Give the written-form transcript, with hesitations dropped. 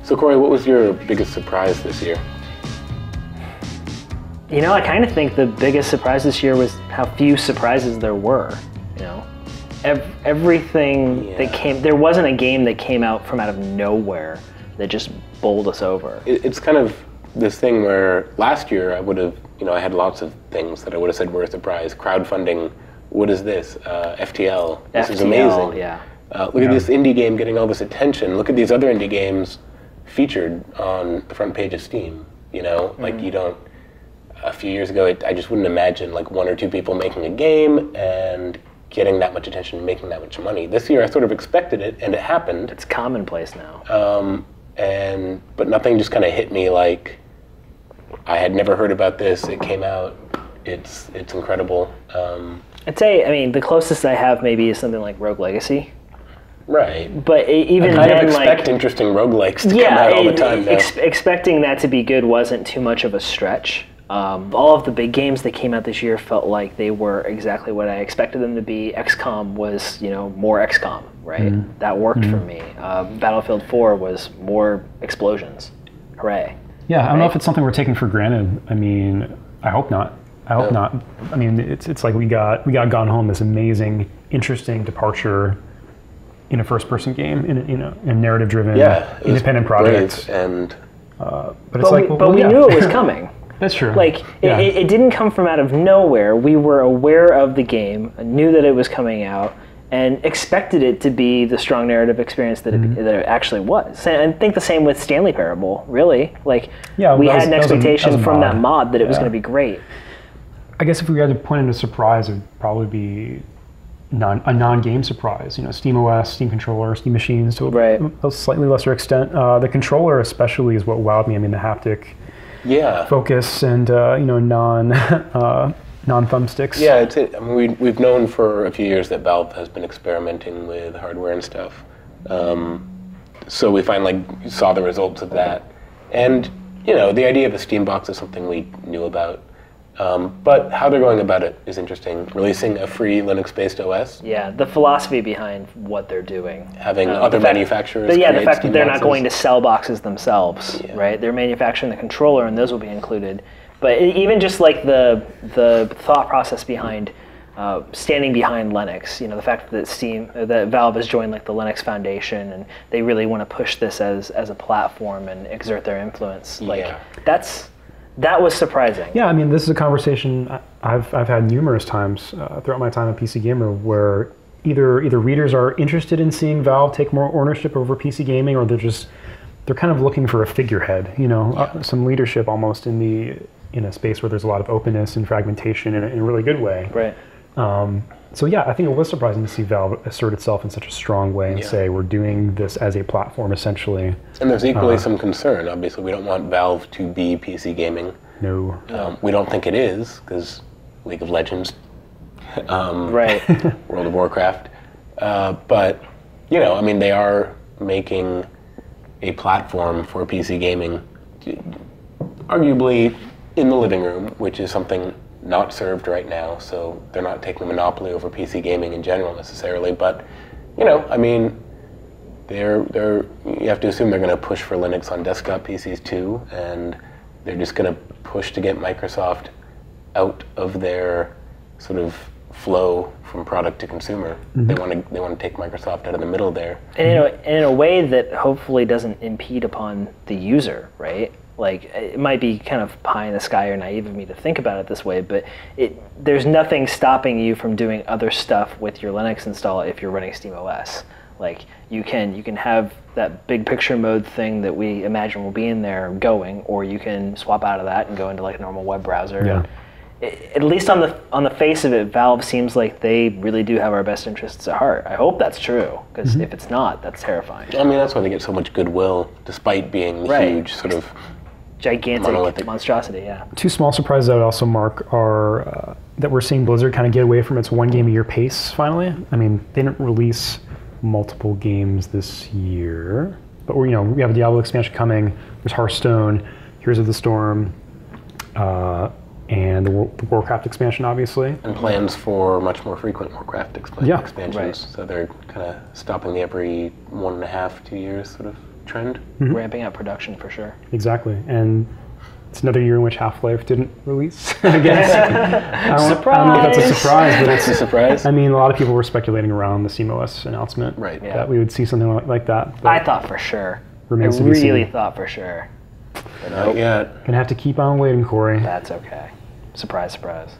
So Corey, what was your biggest surprise this year? You know, I kind of think the biggest surprise this year was how few surprises there were. You know, everything that came, there wasn't a game that came out of nowhere that just bowled us over. It's kind of this thing where last year I would have, I had lots of things that I would have said were a surprise. Crowdfunding, what is this? FTL, this is amazing. Yeah. Look at this indie game getting all this attention. Look at these other indie games featured on the front page of Steam. Like you don't. A few years ago, I just wouldn't imagine like one or two people making a game and getting that much attention and making that much money. This year, I sort of expected it, and it happened. It's commonplace now. But nothing just kind of hit me like I had never heard about this. It came out. It's incredible. I'd say, the closest I have maybe is something like Rogue Legacy. Right. But even I then, expect interesting roguelikes to come out all the time now. Expecting that to be good wasn't too much of a stretch. All of the big games that came out this year felt like they were exactly what I expected them to be. XCOM was, more XCOM, right? Mm-hmm. That worked for me. Battlefield 4 was more explosions. Hooray. Yeah, I don't know if it's something we're taking for granted. I hope not. I hope not. It's like we got Gone Home, this amazing, interesting departure in a first-person game, in a narrative-driven, independent project. But we knew it was coming. That's true. It didn't come from out of nowhere. We were aware of the game, knew that it was coming out, and expected it to be the strong narrative experience that it actually was. And I think the same with Stanley Parable, really. We had an expectation from that mod that it was going to be great. I guess if we had to point in a surprise, it would probably be a non-game surprise. SteamOS, Steam Controller, Steam Machines to a slightly lesser extent. The controller especially is what wowed me. The haptic focus and non-thumbsticks. Yeah, we've known for a few years that Valve has been experimenting with hardware and stuff. So we finally saw the results of that. And, the idea of a Steam box is something we knew about. But how they're going about it is interesting. Releasing a free Linux-based OS. Yeah, the philosophy behind what they're doing. Having other manufacturers. But the fact that they're not going to sell boxes themselves, right? They're manufacturing the controller, and those will be included. But even just like the thought process behind standing behind Linux, the fact that Valve has joined like the Linux Foundation, and they really want to push this as a platform and exert their influence. That was surprising. Yeah, this is a conversation I've had numerous times throughout my time at PC Gamer, where either readers are interested in seeing Valve take more ownership over PC gaming, or they're kind of looking for a figurehead, some leadership almost in a space where there's a lot of openness and fragmentation in a really good way. Right. I think it was surprising to see Valve assert itself in such a strong way and say we're doing this as a platform essentially. And there's equally some concern. Obviously, we don't want Valve to be PC gaming. No. We don't think it is, because League of Legends, right, World of Warcraft. But they are making a platform for PC gaming, arguably in the living room, which is something not served right now, so they're not taking a monopoly over PC gaming in general necessarily, but you have to assume they're going to push for Linux on desktop PCs too, and they're just going to push to get Microsoft out of their sort of flow from product to consumer. They want to take Microsoft out of the middle there, and in a way that hopefully doesn't impede upon the user, right? It might be kind of pie in the sky or naive of me to think about it this way, but there's nothing stopping you from doing other stuff with your Linux install if you're running SteamOS. You can have that big picture mode thing that we imagine will be in there going, or you can swap out of that and go into a normal web browser. Yeah. At least on the face of it, Valve seems like they really do have our best interests at heart. I hope that's true, because if it's not, that's terrifying. That's why they get so much goodwill, despite being huge sort of gigantic monolithic monstrosity, yeah. Two small surprises I would also mark are that we're seeing Blizzard kind of get away from its one game a year pace finally. They didn't release multiple games this year, but we have a Diablo expansion coming. There's Hearthstone, Heroes of the Storm, and the Warcraft expansion, obviously. And plans for much more frequent Warcraft expansions. Right. So they're kind of stopping the every 1.5, 2 years sort of trend. Ramping up production for sure. Exactly, and it's another year in which Half-Life didn't release. I guess. I don't know if that's a surprise, but It's a surprise. I mean, a lot of people were speculating around the SteamOS announcement Right. Yeah. that we would see something like that. But I thought for sure. Remains I to be really seen. thought for sure. But Not nope, yet. Gonna have to keep on waiting, Corey. that's okay. Surprise, surprise.